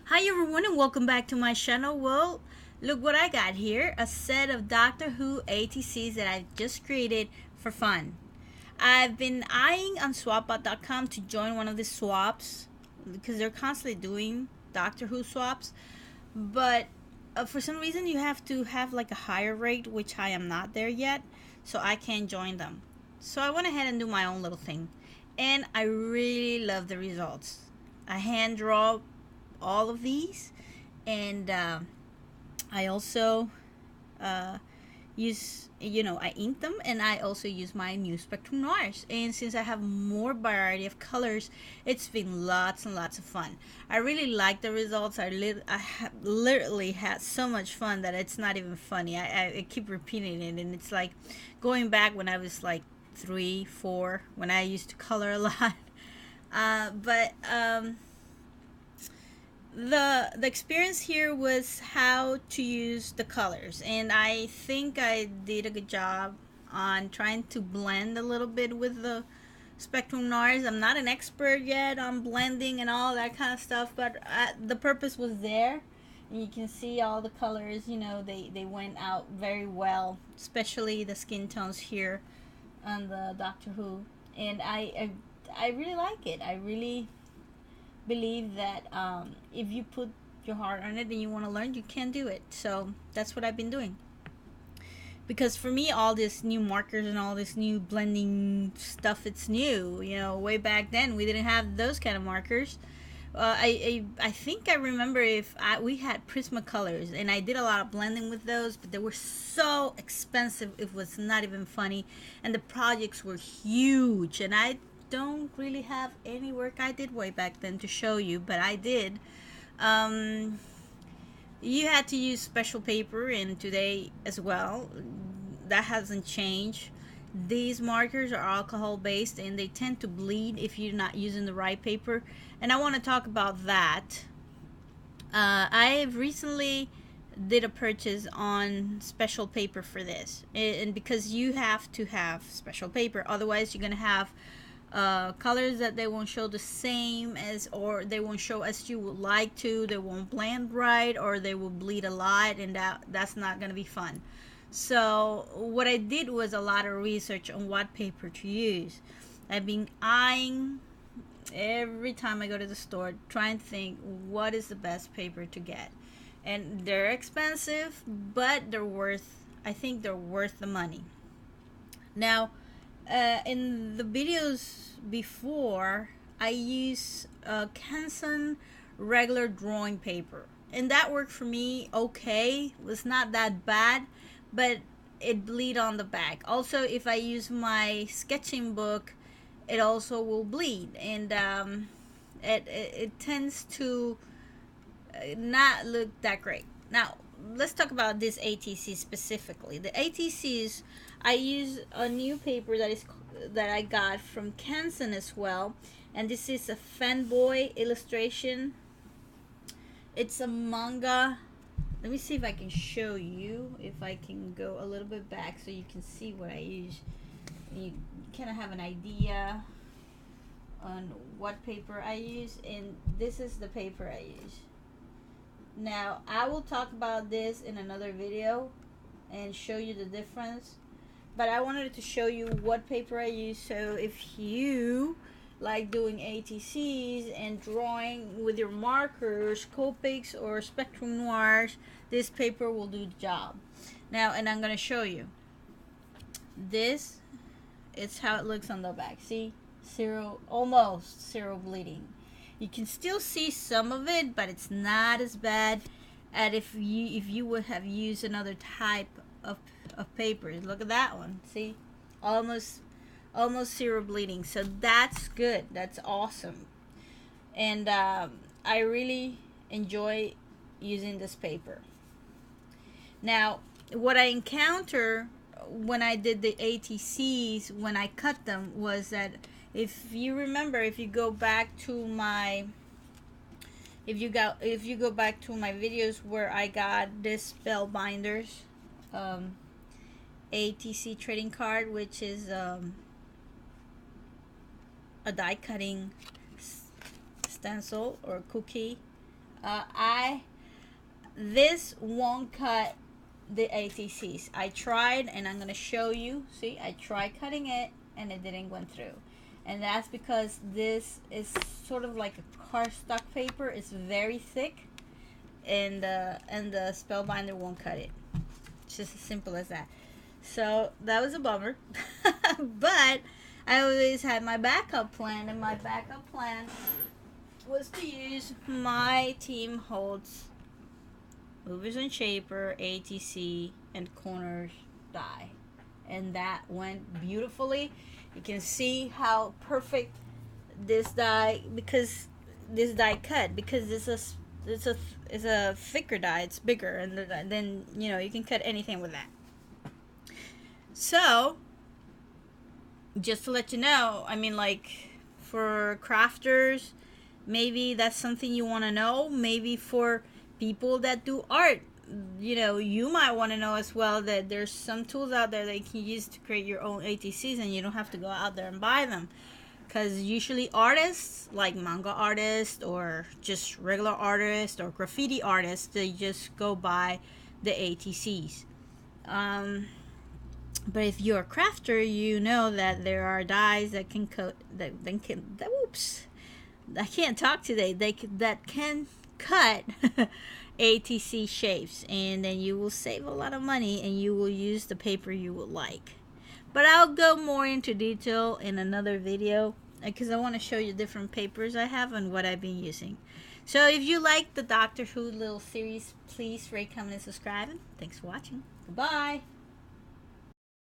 Hi everyone and welcome back to my channel. Well, look what I got here. A set of Doctor Who ATCs that I just created for fun. I've been eyeing on swapbot.com to join one of the swaps because they're constantly doing Doctor Who swaps. But for some reason you have to have like a higher rate, which I am not there yet. So I can't join them. So I went ahead and do my own little thing. And I really love the results. I hand draw all of these, and I also I ink them, and I also use my new Spectrum Noirs. And since I have more variety of colors, it's been lots and lots of fun. I really like the results. I have literally had so much fun that it's not even funny. I keep repeating it, and it's like going back when I was like 3, 4, when I used to color a lot. But the experience here was how to use the colors, and I think I did a good job on trying to blend a little bit with the Spectrum Noirs. I'm not an expert yet on blending and all that kind of stuff, but the purpose was there, and you can see all the colors. They went out very well, especially the skin tones here on the Doctor Who, and I really like it. I really believe that if you put your heart on it and you want to learn, you can do it. So that's what I've been doing. Because for me, all this new markers and all this new blending stuff, it's new. Way back then, we didn't have those kind of markers. I think I remember we had Prismacolors, and I did a lot of blending with those, but they were so expensive, it was not even funny, and the projects were huge, and I don't really have any work I did way back then to show you, but I did. You had to use special paper, and today as well, that hasn't changed. These markers are alcohol based, and they tend to bleed if you're not using the right paper, and I want to talk about that. I recently did a purchase on special paper for this, and because you have to have special paper, otherwise you're gonna have colors that they won't show the same as, or they won't show as you would like to. They won't blend right, or they will bleed a lot, and that's not gonna be fun. So what I did was a lot of research on what paper to use. I've been eyeing every time I go to the store, trying to think what is the best paper to get, and they're expensive, but I think they're worth the money. Now, in the videos before, I use Canson regular drawing paper, and that worked for me okay. It was not that bad, but it bleed on the back. Also, if I use my sketching book, it also will bleed, and it tends to not look that great. Now, let's talk about this ATC specifically. The ATCs, I use a new paper that I got from Canson as well, and this is a fanboy illustration. It's a manga. Let me see if I can show you, if I can go a little bit back so you can see what I use. You kind of have an idea on what paper I use, and this is the paper I use. Now, I will talk about this in another video and show you the difference, but I wanted to show you what paper I use, so if you like doing ATCs and drawing with your markers, Copics or Spectrum Noirs, this paper will do the job. Now, and I'm going to show you. This is how it looks on the back. See? Almost zero bleeding. You can still see some of it, but it's not as bad as if you would have used another type of paper. Look at that one. See? Almost zero bleeding. So that's good. That's awesome. And I really enjoy using this paper. Now, what I encounter when I did the ATCs, when I cut them, was that if you remember, if you go back to my videos where I got this spell binders ATC trading card, which is a die cutting stencil or cookie This won't cut the ATCs. I tried, and I'm gonna show you. See, I tried cutting it and it didn't go through, and that's because this is sort of like a cardstock paper. It's very thick, and the spellbinder won't cut it. It's just as simple as that. So that was a bummer. But I always had my backup plan, and my backup plan was to use my Team Holtz Movers and Shaper, ATC, and Corners die. And that went beautifully. You can see how perfect this die, because this die cut, because it's a thicker die, it's bigger, and then you know you can cut anything with that. So just to let you know, I mean, like, for crafters, maybe that's something you want to know. Maybe for people that do art, you know, you might want to know as well that there's some tools out there that you can use to create your own ATCs, and you don't have to go out there and buy them. Because usually artists, like manga artists or just regular artists or graffiti artists, they just go buy the ATCs. But if you're a crafter, you know that there are dies that can cut, whoops, I can't talk today, that can cut ATC shapes, and then you will save a lot of money, and you will use the paper you would like. But I'll go more into detail in another video, because I want to show you different papers I have and what I've been using. So if you like the Doctor Who little series, please rate, comment, and subscribe. Thanks for watching. Goodbye.